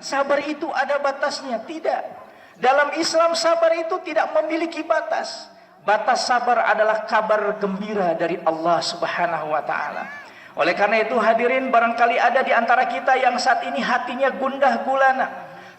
sabar itu ada batasnya. Tidak. Dalam Islam sabar itu tidak memiliki batas. Batas sabar adalah kabar gembira dari Allah Subhanahu wa taala. Oleh karena itu hadirin, barangkali ada di antara kita yang saat ini hatinya gundah gulana,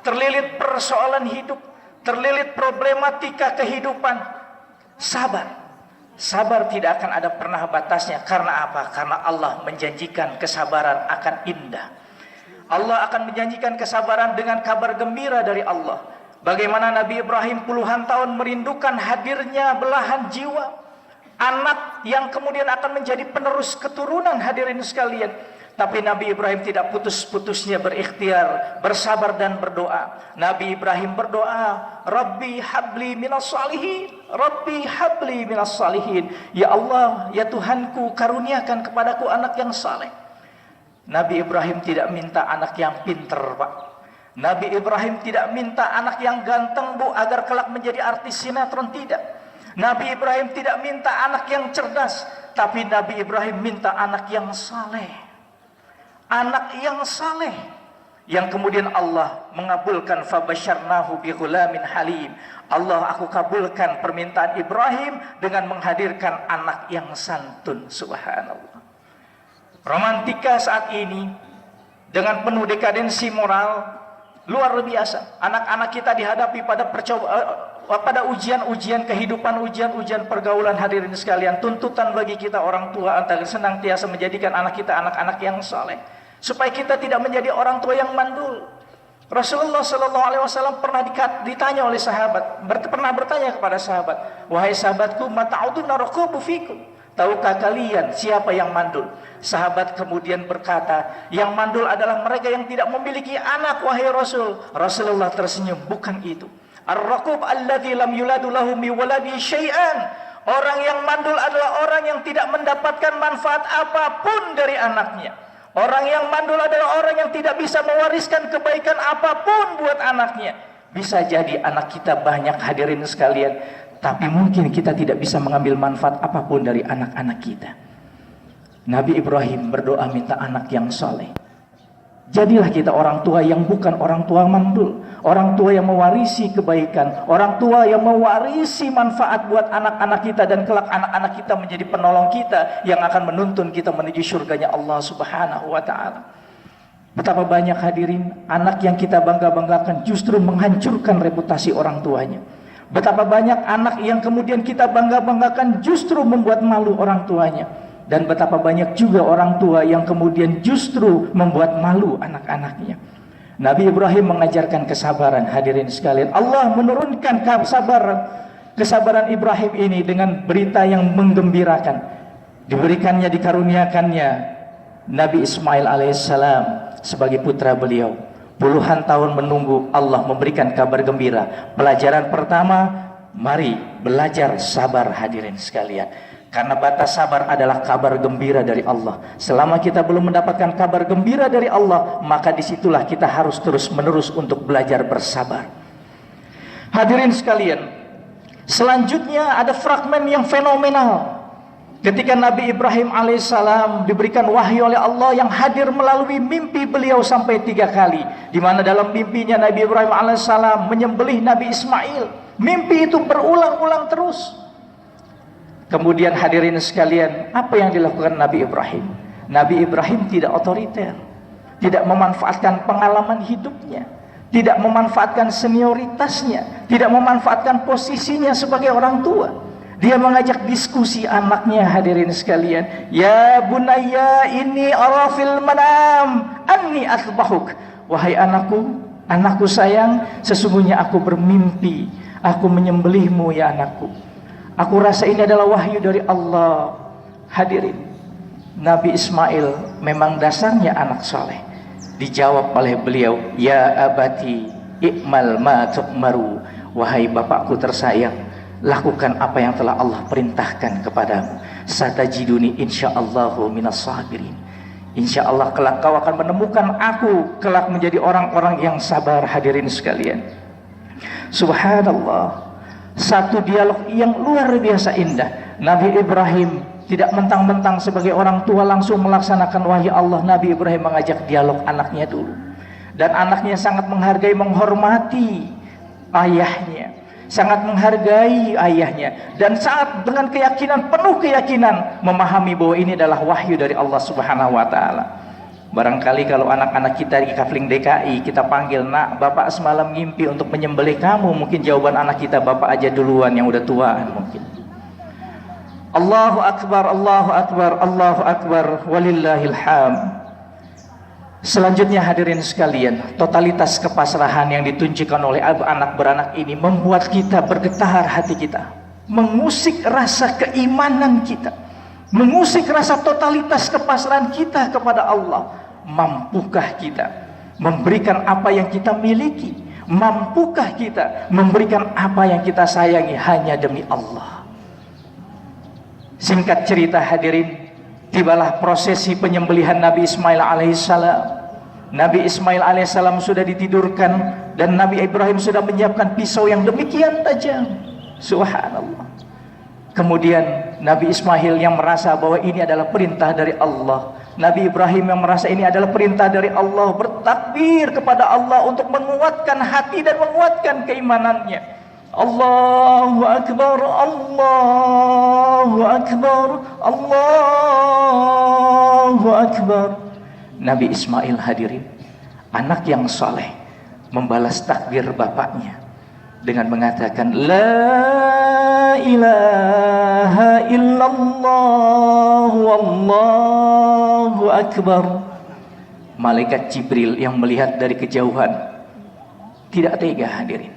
terlilit persoalan hidup, terlilit problematika kehidupan. Sabar. Sabar tidak akan ada pernah batasnya. Karena apa? Karena Allah menjanjikan kesabaran akan indah. Allah akan menjanjikan kesabaran dengan kabar gembira dari Allah. Bagaimana Nabi Ibrahim puluhan tahun merindukan hadirnya belahan jiwa, anak yang kemudian akan menjadi penerus keturunan, hadirin sekalian. Tapi Nabi Ibrahim tidak putus-putusnya berikhtiar, bersabar dan berdoa. Nabi Ibrahim berdoa, Rabbi habli minas salihin, Rabbi habli minas salihin. Ya Allah, ya Tuhanku, karuniakan kepadaku anak yang saleh. Nabi Ibrahim tidak minta anak yang pinter, Pak. Nabi Ibrahim tidak minta anak yang ganteng, Bu, agar kelak menjadi artis sinetron, tidak. Nabi Ibrahim tidak minta anak yang cerdas, tapi Nabi Ibrahim minta anak yang saleh. Anak yang saleh, yang kemudian Allah mengabulkan, fabasyarnahu bighulamin halim. Allah, aku kabulkan permintaan Ibrahim dengan menghadirkan anak yang santun. Subhanallah. Romantika saat ini dengan penuh dekadensi moral luar biasa. Anak-anak kita dihadapi pada pada ujian-ujian kehidupan, ujian-ujian pergaulan, hadirin sekalian. Tuntutan bagi kita orang tua antara senantiasa menjadikan anak kita anak-anak yang saleh, supaya kita tidak menjadi orang tua yang mandul. Rasulullah Shallallahu Alaihi Wasallam pernah ditanya oleh sahabat, pernah bertanya kepada sahabat, wahai sahabatku, mata'uduna raqabu fikum, tahukah kalian siapa yang mandul? Sahabat kemudian berkata, yang mandul adalah mereka yang tidak memiliki anak, wahai Rasul. Rasulullah tersenyum, bukan itu. Ar-raqub alladzi lam yuladu lahu mi waladi syai'an. Orang yang mandul adalah orang yang tidak mendapatkan manfaat apapun dari anaknya. Orang yang mandul adalah orang yang tidak bisa mewariskan kebaikan apapun buat anaknya. Bisa jadi anak kita banyak, hadirin sekalian, tapi mungkin kita tidak bisa mengambil manfaat apapun dari anak-anak kita. Nabi Ibrahim berdoa minta anak yang soleh. Jadilah kita orang tua yang bukan orang tua mandul, orang tua yang mewarisi kebaikan, orang tua yang mewarisi manfaat buat anak-anak kita, dan kelak anak-anak kita menjadi penolong kita yang akan menuntun kita menuju surganya Allah Subhanahu wa taala. Betapa banyak, hadirin, anak yang kita bangga-banggakan justru menghancurkan reputasi orang tuanya. Betapa banyak anak yang kemudian kita bangga-banggakan justru membuat malu orang tuanya. Dan betapa banyak juga orang tua yang kemudian justru membuat malu anak-anaknya. Nabi Ibrahim mengajarkan kesabaran, hadirin sekalian. Allah menurunkan kesabaran Ibrahim ini dengan berita yang menggembirakan. Diberikannya, dikaruniakannya Nabi Ismail alaihissalam sebagai putra beliau. Puluhan tahun menunggu, Allah memberikan kabar gembira. Pelajaran pertama, mari belajar sabar, hadirin sekalian. Karena batas sabar adalah kabar gembira dari Allah. Selama kita belum mendapatkan kabar gembira dari Allah, maka disitulah kita harus terus-menerus untuk belajar bersabar. Hadirin sekalian, selanjutnya ada fragmen yang fenomenal. Ketika Nabi Ibrahim alaihissalam diberikan wahyu oleh Allah yang hadir melalui mimpi beliau sampai 3 kali. Di mana dalam mimpinya Nabi Ibrahim alaihissalam menyembelih Nabi Ismail. Mimpi itu berulang-ulang terus. Kemudian hadirin sekalian, apa yang dilakukan Nabi Ibrahim? Nabi Ibrahim tidak otoriter, tidak memanfaatkan pengalaman hidupnya, tidak memanfaatkan senioritasnya, tidak memanfaatkan posisinya sebagai orang tua. Dia mengajak diskusi anaknya, hadirin sekalian. Ya bunayya inni ara fil manam anni athbahuk. Wahai anakku, anakku sayang, sesungguhnya aku bermimpi, aku menyembelihmu ya anakku. Aku rasa ini adalah wahyu dari Allah. Hadirin, Nabi Ismail memang dasarnya anak soleh. Dijawab oleh beliau, ya abati i'mal ma tu'maru. Wahai bapakku tersayang, lakukan apa yang telah Allah perintahkan kepadamu. Satajiduni insyaallahu minas sabirin. Insyaallah kelak kau akan menemukan aku kelak menjadi orang-orang yang sabar, hadirin sekalian. Subhanallah. Satu dialog yang luar biasa indah. Nabi Ibrahim tidak mentang-mentang sebagai orang tua langsung melaksanakan wahyu Allah. Nabi Ibrahim mengajak dialog anaknya dulu. Dan anaknya sangat menghargai, menghormati ayahnya, sangat menghargai ayahnya, dan sangat dengan keyakinan, penuh keyakinan, memahami bahwa ini adalah wahyu dari Allah Subhanahu wa Ta'ala. Barangkali kalau anak-anak kita di Kafling DKI kita panggil, "Nak, bapak semalam ngimpi untuk menyembelih kamu," mungkin jawaban anak kita, "Bapak aja duluan yang udah tuaan." Mungkin. Allahu Akbar, Allahu Akbar, Allahu Akbar, walillahil hamd. Selanjutnya hadirin sekalian, totalitas kepasrahan yang ditunjukkan oleh anak beranak ini membuat kita bergetar hati kita, mengusik rasa keimanan kita, mengusik rasa totalitas kepasrahan kita kepada Allah. Mampukah kita memberikan apa yang kita miliki? Mampukah kita memberikan apa yang kita sayangi hanya demi Allah? Singkat cerita hadirin, tibalah prosesi penyembelihan Nabi Ismail alaihissalam. Nabi Ismail alaihissalam sudah ditidurkan dan Nabi Ibrahim sudah menyiapkan pisau yang demikian tajam. Subhanallah. Kemudian Nabi Ismail yang merasa bahwa ini adalah perintah dari Allah, Nabi Ibrahim yang merasa ini adalah perintah dari Allah, bertakbir kepada Allah untuk menguatkan hati dan menguatkan keimanannya. Allahu Akbar, Allahu Akbar, Allahu Akbar. Nabi Ismail hadirin, anak yang saleh, membalas takbir bapaknya dengan mengatakan, "La ilaha illallah wallahu akbar." Malaikat Jibril yang melihat dari kejauhan tidak tega hadirin,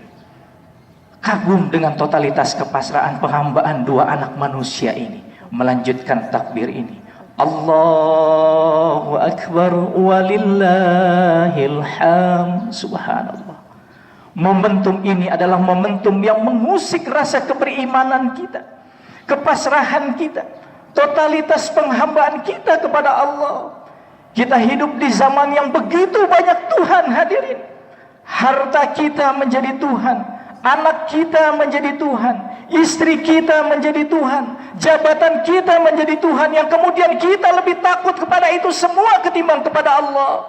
kagum dengan totalitas kepasrahan penghambaan dua anak manusia ini, melanjutkan takbir ini, Allahu Akbar walillahil hamd. Subhanallah. Momentum ini adalah momentum yang mengusik rasa keberimanan kita, kepasrahan kita, totalitas penghambaan kita kepada Allah. Kita hidup di zaman yang begitu banyak Tuhan hadirin. Harta kita menjadi Tuhan, anak kita menjadi Tuhan, istri kita menjadi Tuhan, jabatan kita menjadi Tuhan, yang kemudian kita lebih takut kepada itu semua ketimbang kepada Allah.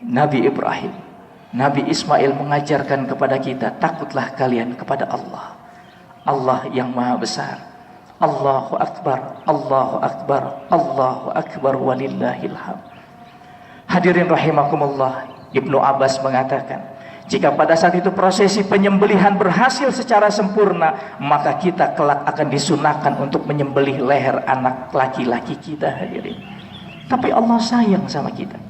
Nabi Ibrahim, Nabi Ismail mengajarkan kepada kita, takutlah kalian kepada Allah, Allah yang maha besar. Allahu Akbar, Allahu Akbar, Allahu Akbar walillahil hamd. Hadirin rahimakumullah, Ibnu Abbas mengatakan, jika pada saat itu prosesi penyembelihan berhasil secara sempurna, maka kita kelak akan disunahkan untuk menyembelih leher anak laki-laki kita hadirin. Tapi Allah sayang sama kita.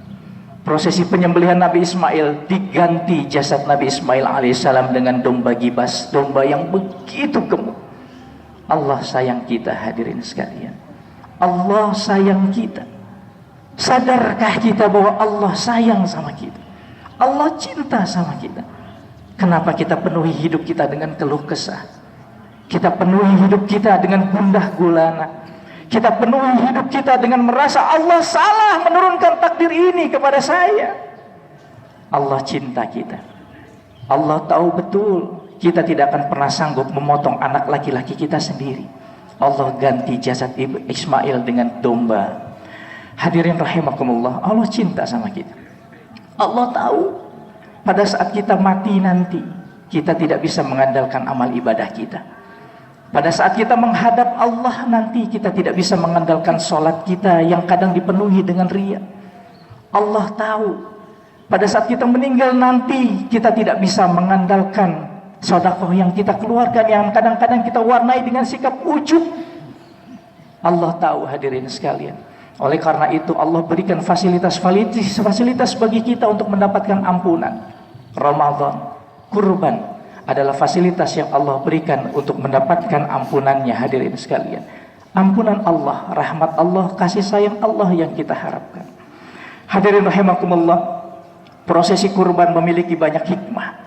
Prosesi penyembelihan Nabi Ismail diganti jasad Nabi Ismail alaihissalam dengan domba gibas, domba yang begitu gemuk. Allah sayang kita hadirin sekalian. Allah sayang kita. Sadarkah kita bahwa Allah sayang sama kita? Allah cinta sama kita. Kenapa kita penuhi hidup kita dengan keluh kesah? Kita penuhi hidup kita dengan gundah gulana. Kita penuhi hidup kita dengan merasa Allah salah menurunkan takdir ini kepada saya. Allah cinta kita. Allah tahu betul kita tidak akan pernah sanggup memotong anak laki-laki kita sendiri. Allah ganti jasad Ismail dengan domba. Hadirin rahimakumullah, Allah cinta sama kita. Allah tahu pada saat kita mati nanti, kita tidak bisa mengandalkan amal ibadah kita. Pada saat kita menghadap Allah nanti, kita tidak bisa mengandalkan sholat kita yang kadang dipenuhi dengan riya. Allah tahu pada saat kita meninggal nanti, kita tidak bisa mengandalkan sedekah yang kita keluarkan, yang kadang-kadang kita warnai dengan sikap ujub. Allah tahu hadirin sekalian. Oleh karena itu Allah berikan fasilitas bagi kita untuk mendapatkan ampunan. Ramadan, kurban adalah fasilitas yang Allah berikan untuk mendapatkan ampunannya hadirin sekalian. Ampunan Allah, rahmat Allah, kasih sayang Allah yang kita harapkan. Hadirin rahimakumullah, prosesi kurban memiliki banyak hikmah.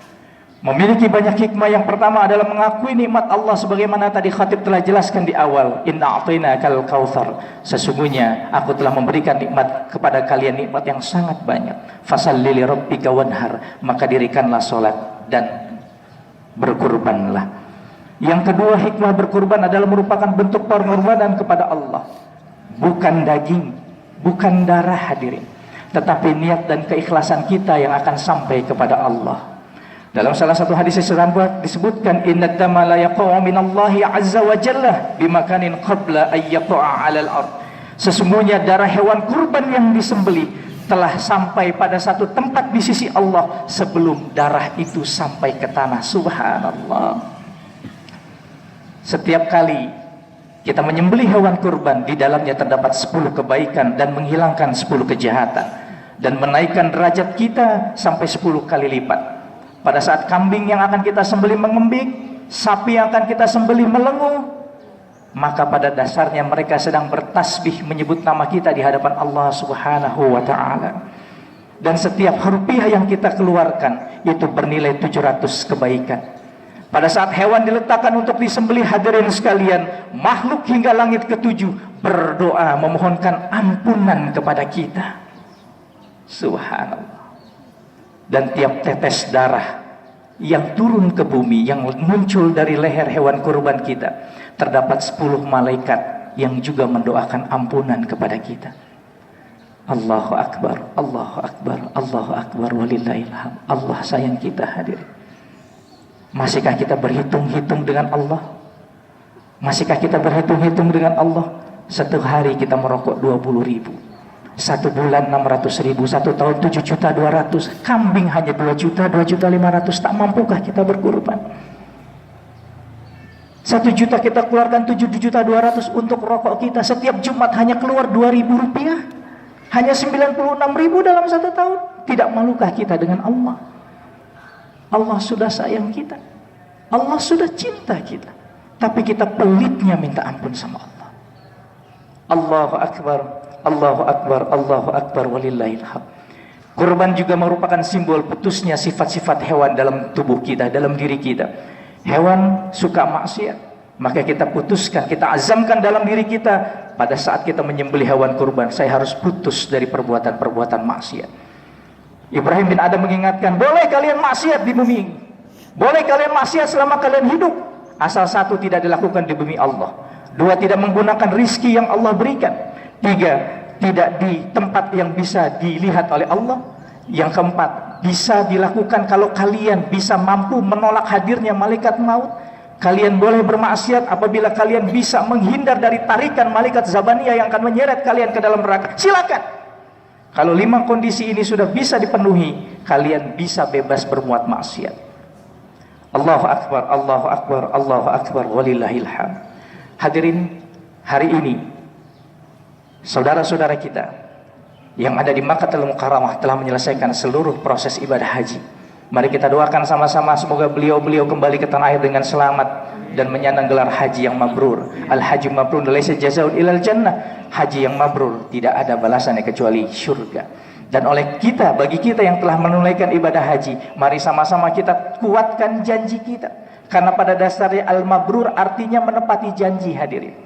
Memiliki banyak hikmah. Yang pertama adalah mengakui nikmat Allah, sebagaimana tadi khatib telah jelaskan di awal, inna a'tainakal kautsar, sesungguhnya aku telah memberikan nikmat kepada kalian, nikmat yang sangat banyak. Fasalli li rabbika wanhar, maka dirikanlah salat dan berkurbanlah. Yang kedua, hikmah berkurban adalah merupakan bentuk pengorbanan kepada Allah, bukan daging, bukan darah hadirin, tetapi niat dan keikhlasan kita yang akan sampai kepada Allah. Dalam salah satu hadis disebutkan, inna dama la yaqa'u minallahi azza wa jalla bimakanin qabla ay yaqa'a 'alal ard. Sesungguhnya darah hewan kurban yang disembelih telah sampai pada satu tempat di sisi Allah sebelum darah itu sampai ke tanah. Subhanallah. Setiap kali kita menyembelih hewan kurban, di dalamnya terdapat 10 kebaikan dan menghilangkan 10 kejahatan, dan menaikkan derajat kita sampai 10 kali lipat. Pada saat kambing yang akan kita sembelih mengembik, sapi yang akan kita sembelih melenguh, maka pada dasarnya mereka sedang bertasbih menyebut nama kita di hadapan Allah Subhanahu wa ta'ala. Dan setiap rupiah yang kita keluarkan itu bernilai 700 kebaikan. Pada saat hewan diletakkan untuk disembelih, hadirin sekalian, makhluk hingga langit ketujuh berdoa memohonkan ampunan kepada kita. Subhanallah. Dan tiap tetes darah yang turun ke bumi, yang muncul dari leher hewan kurban kita, terdapat 10 malaikat yang juga mendoakan ampunan kepada kita. Allahu Akbar, Allahu Akbar, Allahu Akbar, walillahilham. Allah sayang kita, hadirin. Masihkah kita berhitung-hitung dengan Allah? Masihkah kita berhitung-hitung dengan Allah? Satu hari kita merokok 20.000, 1 bulan 600.000, 1 tahun 7.200.000, kambing hanya 2 juta, 2.500.000. Tak mampukah kita berkorban? 1 juta kita keluarkan 7.200.000 untuk rokok kita. Setiap Jumat hanya keluar 2.000 rupiah, hanya 96.000 dalam 1 tahun. Tidak malukah kita dengan Allah? Allah sudah sayang kita, Allah sudah cinta kita, tapi kita pelitnya minta ampun sama Allah. Allahu Akbar, Allahu Akbar, Allahu Akbar, walillahilham. Kurban juga merupakan simbol putusnya sifat-sifat hewan dalam tubuh kita, dalam diri kita. Hewan suka maksiat, maka kita putuskan, kita azamkan dalam diri kita, pada saat kita menyembelih hewan kurban, saya harus putus dari perbuatan-perbuatan maksiat. Ibrahim bin Adam mengingatkan, boleh kalian maksiat di bumi ini, boleh kalian maksiat selama kalian hidup, asal 1 tidak dilakukan di bumi Allah, 2 tidak menggunakan rizki yang Allah berikan, 3 tidak di tempat yang bisa dilihat oleh Allah, yang keempat bisa dilakukan kalau kalian bisa mampu menolak hadirnya malaikat maut. Kalian boleh bermaksiat apabila kalian bisa menghindar dari tarikan malaikat Zabaniyah yang akan menyeret kalian ke dalam neraka. Silakan. Kalau 5 kondisi ini sudah bisa dipenuhi, kalian bisa bebas berbuat maksiat. Allahu Akbar, Allahu Akbar, Allahu Akbar, walillahilham. Hadirin, hari ini saudara-saudara kita yang ada di Makkahul Mukarramah telah menyelesaikan seluruh proses ibadah haji. Mari kita doakan sama-sama, semoga beliau-beliau kembali ke tanah air dengan selamat dan menyandang gelar haji yang mabrur. Al-haji mabrur laisa jazaa'un ilal jannah. Haji yang mabrur tidak ada balasannya kecuali surga. Dan oleh kita, bagi kita yang telah menunaikan ibadah haji, mari sama-sama kita kuatkan janji kita. Karena pada dasarnya al-mabrur artinya menepati janji, hadirin.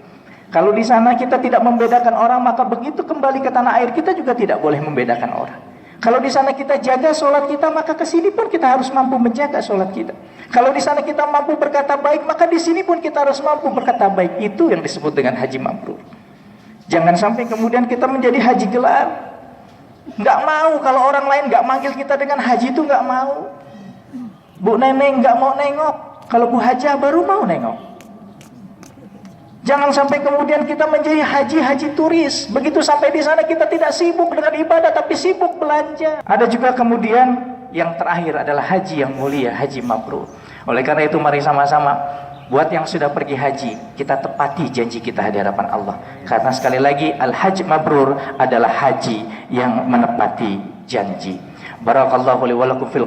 Kalau di sana kita tidak membedakan orang, maka begitu kembali ke tanah air kita juga tidak boleh membedakan orang. Kalau di sana kita jaga sholat kita, maka ke sini pun kita harus mampu menjaga sholat kita. Kalau di sana kita mampu berkata baik, maka di sini pun kita harus mampu berkata baik. Itu yang disebut dengan haji mabrur. Jangan sampai kemudian kita menjadi haji gelar. Nggak mau kalau orang lain nggak manggil kita dengan haji itu nggak mau. Bu Neneng nggak mau nengok. Kalau Bu Hajah baru mau nengok. Jangan sampai kemudian kita menjadi haji turis. Begitu sampai di sana kita tidak sibuk dengan ibadah, tapi sibuk belanja. Ada juga kemudian yang terakhir adalah haji yang mulia, haji mabrur. Oleh karena itu mari sama-sama, buat yang sudah pergi haji, kita tepati janji kita di hadapan Allah. Karena sekali lagi al-hajj mabrur adalah haji yang menepati janji. Barakallahu li wa lakum fil